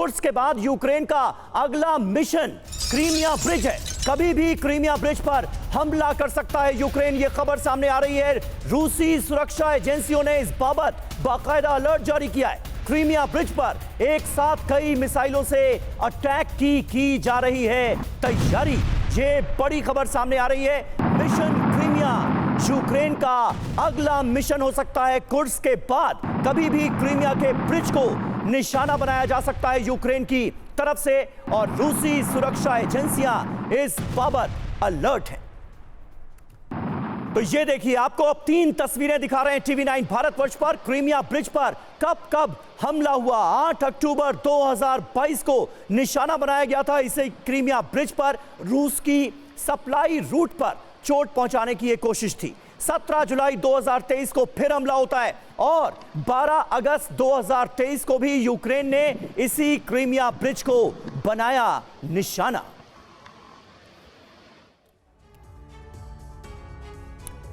Kursk के बाद Ukraine का अगला मिशन क्रीमिया ब्रिज है। कभी भी क्रीमिया ब्रिज पर हमला कर सकता है यूक्रेन, ये खबर सामने आ रही है। रूसी सुरक्षा एजेंसियों ने इस बाबत बाकायदा अलर्ट जारी किया है। क्रीमिया ब्रिज पर एक साथ कई मिसाइलों से अटैक की जा रही है तैयारी। ये बड़ी खबर सामने आ रही है। मिशन क्रीमिया यूक्रेन का अगला मिशन हो सकता है। कुर्स्क के बाद कभी भी क्रीमिया के ब्रिज को निशाना बनाया जा सकता है यूक्रेन की तरफ से, और रूसी सुरक्षा एजेंसियां इस बाबत अलर्ट हैं। तो ये देखिए, आपको अब 3 तस्वीरें दिखा रहे हैं टीवी 9 भारतवर्ष पर। क्रीमिया ब्रिज पर कब हमला हुआ। 8 अक्टूबर 2022 को निशाना बनाया गया था इसे। क्रीमिया ब्रिज पर रूस की सप्लाई रूट पर चोट पहुंचाने की एक कोशिश थी। 17 जुलाई 2023 को फिर हमला होता है और 12 अगस्त 2023 को भी यूक्रेन ने इसी क्रीमिया ब्रिज को बनाया निशाना।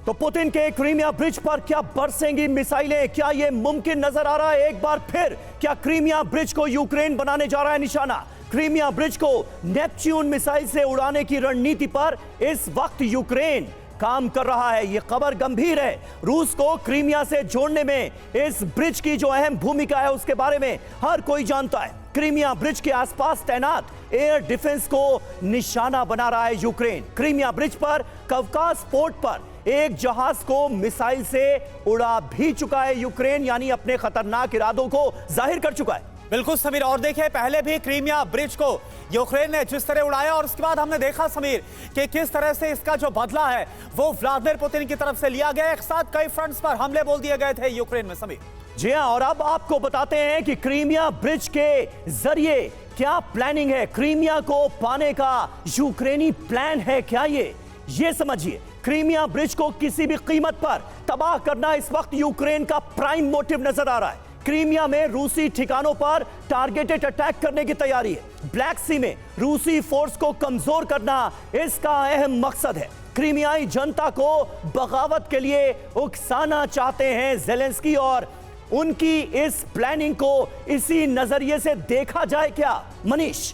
तो पुतिन के क्रीमिया ब्रिज पर क्या बरसेंगी मिसाइलें? क्या यह मुमकिन नजर आ रहा है एक बार फिर? क्या क्रीमिया ब्रिज को यूक्रेन बनाने जा रहा है निशाना? क्रीमिया ब्रिज को नेपच्यून मिसाइल से उड़ाने की रणनीति पर इस वक्त यूक्रेन काम कर रहा है। यह खबर गंभीर है। रूस को क्रीमिया से जोड़ने में इस ब्रिज की जो अहम भूमिका है उसके बारे में हर कोई जानता है। क्रीमिया ब्रिज के आसपास तैनात एयर डिफेंस को निशाना बना रहा है यूक्रेन। क्रीमिया ब्रिज पर कवकास पोर्ट पर एक जहाज को मिसाइल से उड़ा भी चुका है यूक्रेन, यानी अपने खतरनाक इरादों को जाहिर कर चुका है। बिल्कुल समीर, और देखिए पहले भी क्रीमिया ब्रिज को यूक्रेन ने जिस तरह उड़ाया और उसके बाद हमने देखा समीर कि किस तरह से इसका जो बदला है वो व्लादिमीर पुतिन की तरफ से लिया गया। एक साथ कई फ्रंट्स पर हमले बोल दिए गए थे यूक्रेन में समीर। जी हां, और अब आपको बताते हैं कि क्रीमिया ब्रिज के जरिए क्या प्लानिंग है। क्रीमिया को पाने का यूक्रेनी प्लान है क्या ये समझिए। क्रीमिया ब्रिज को किसी भी कीमत पर तबाह करना इस वक्त यूक्रेन का प्राइम मोटिव नजर आ रहा है। क्रीमिया में रूसी ठिकानों पर टारगेटेड अटैक करने की तैयारी है। ब्लैक सी में रूसी फोर्स को कमजोर करना इसका अहम मकसद है। क्रीमियाई जनता को बगावत के लिए उकसाना चाहते हैं ज़ेलेंस्की, और उनकी इस प्लानिंग को इसी नजरिए से देखा जाए क्या मनीष?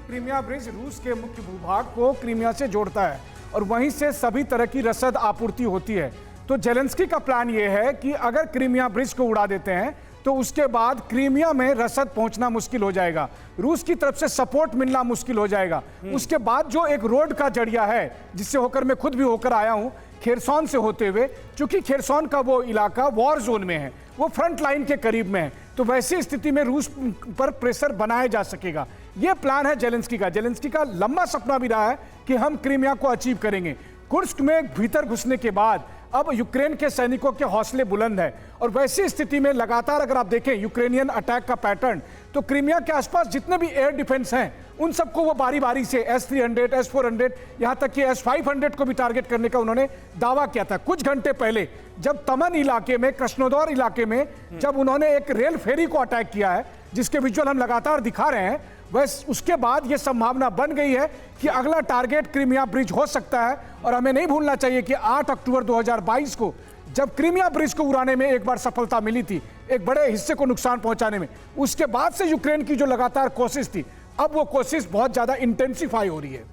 क्रीमिया ब्रिज रूस के मुख्य भूभाग को क्रीमिया से जोड़ता है और वहीं से सभी तरह की रसद आपूर्ति होती है। तो ज़ेलेंस्की का प्लान यह है कि अगर क्रीमिया ब्रिज को उड़ा देते हैं तो उसके बाद क्रीमिया में रसद पहुंचना मुश्किल हो जाएगा, रूस की तरफ से सपोर्ट मिलना मुश्किल हो जाएगा। उसके बाद जो एक रोड का जरिया है जिससे होकर मैं खुद भी होकर आया हूं, खेरसौन से होते हुए, क्योंकि खेरसौन का वो इलाका वॉर जोन में है, वो फ्रंट लाइन के करीब में है, तो वैसी स्थिति में रूस पर प्रेशर बनाया जा सकेगा। ये प्लान है ज़ेलेंस्की का। ज़ेलेंस्की का लंबा सपना भी रहा है कि हम क्रीमिया को अचीव करेंगे। कुर्स्क में भीतर घुसने के बाद अब यूक्रेन के सैनिकों के हौसले बुलंद हैं और वैसी स्थिति में लगातार अगर आप देखें यूक्रेनियन अटैक का पैटर्न, तो क्रीमिया के आसपास जितने भी एयर डिफेंस हैं उन सबको वो बारी बारी से S-300, S-400, यहाँ तक कि S-500 को भी टारगेट करने का उन्होंने दावा किया था। कुछ घंटे पहले जब तमन इलाके में, कृष्णोदर इलाके में जब उन्होंने एक रेल फेरी को अटैक किया है, जिसके विजुअल हम लगातार दिखा रहे हैं, बस उसके बाद ये संभावना बन गई है कि अगला टारगेट क्रीमिया ब्रिज हो सकता है। और हमें नहीं भूलना चाहिए कि 8 अक्टूबर 2022 को जब क्रीमिया ब्रिज को उड़ाने में एक बार सफलता मिली थी, एक बड़े हिस्से को नुकसान पहुंचाने में, उसके बाद से यूक्रेन की जो लगातार कोशिश थी, अब वो कोशिश बहुत ज्यादा इंटेंसिफाई हो रही है।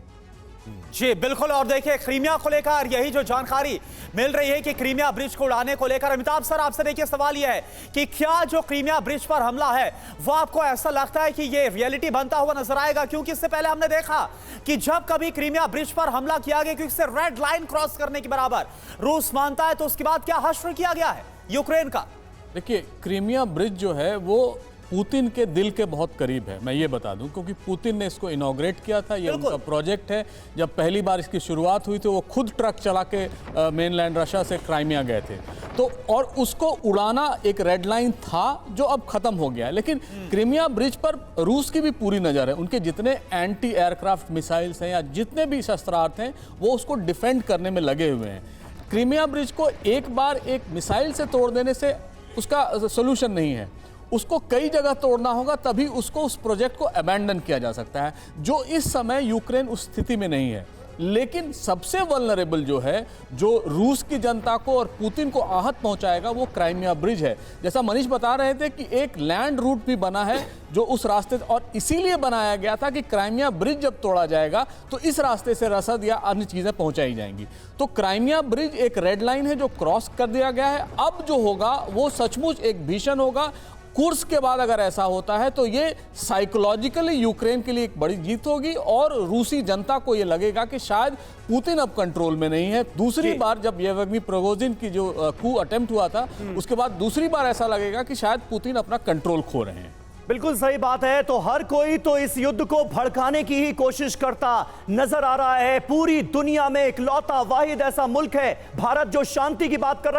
जी बिल्कुल, और देखिए क्रीमिया को लेकर यही जो जानकारी मिल रही है कि क्रीमिया ब्रिज को उड़ाने को लेकर, अमिताभ सर आपसे देखिए सवाल यह है कि क्या जो क्रीमिया ब्रिज पर हमला है वो आपको ऐसा लगता है कि ये रियलिटी बनता हुआ नजर आएगा? क्योंकि इससे पहले हमने देखा कि जब कभी क्रीमिया ब्रिज पर हमला किया गया क्योंकि इससे रेड लाइन क्रॉस करने के बराबर रूस मानता है, तो उसके बाद क्या हश्र किया गया है यूक्रेन का? देखिए, क्रीमिया ब्रिज जो है वो पुतिन के दिल के बहुत करीब है, मैं ये बता दूं, क्योंकि पुतिन ने इसको इनॉग्रेट किया था। ये उनका प्रोजेक्ट है। जब पहली बार इसकी शुरुआत हुई तो वो खुद ट्रक चला के मेनलैंड रशिया से क्राइमिया गए थे, तो और उसको उड़ाना एक रेड लाइन था जो अब खत्म हो गया है। लेकिन क्रीमिया ब्रिज पर रूस की भी पूरी नज़र है। उनके जितने एंटी एयरक्राफ्ट मिसाइल्स हैं या जितने भी शस्त्रास्त्र हैं वो उसको डिफेंड करने में लगे हुए हैं। क्रीमिया ब्रिज को एक बार एक मिसाइल से तोड़ देने से उसका सोल्यूशन नहीं है, उसको कई जगह तोड़ना होगा, तभी उसको उस प्रोजेक्ट को अबैंडन किया जा सकता है, जो इस समय यूक्रेन उस स्थिति में नहीं है। लेकिन सबसे वल्नरेबल जो है, जो रूस की जनता को और पुतिन को आहत पहुंचाएगा, वो क्राइमिया ब्रिज है। जैसा मनीष बता रहे थे कि एक लैंड रूट भी बना है जो उस रास्ते, और इसीलिए बनाया गया था कि क्राइमिया ब्रिज जब तोड़ा जाएगा तो इस रास्ते से रसद या अन्य चीजें पहुंचाई जाएंगी। तो क्राइमिया ब्रिज एक रेड लाइन है जो क्रॉस कर दिया गया है। अब जो होगा वो सचमुच एक भीषण होगा। कुर्स के बाद अगर ऐसा होता है तो ये साइकोलॉजिकली यूक्रेन के लिए एक बड़ी जीत होगी और रूसी जनता को ये लगेगा कि शायद पुतिन अब कंट्रोल में नहीं है। दूसरी बार जब येवगेनी प्रिगोजिन की जो कू अटेम्प्ट हुआ था, उसके बाद दूसरी बार ऐसा लगेगा कि शायद पुतिन अपना कंट्रोल खो रहे हैं। बिल्कुल सही बात है। तो हर कोई तो इस युद्ध को भड़काने की ही कोशिश करता नजर आ रहा है। पूरी दुनिया में इकलौता वाहिद ऐसा मुल्क है भारत जो शांति की बात कर रहा है।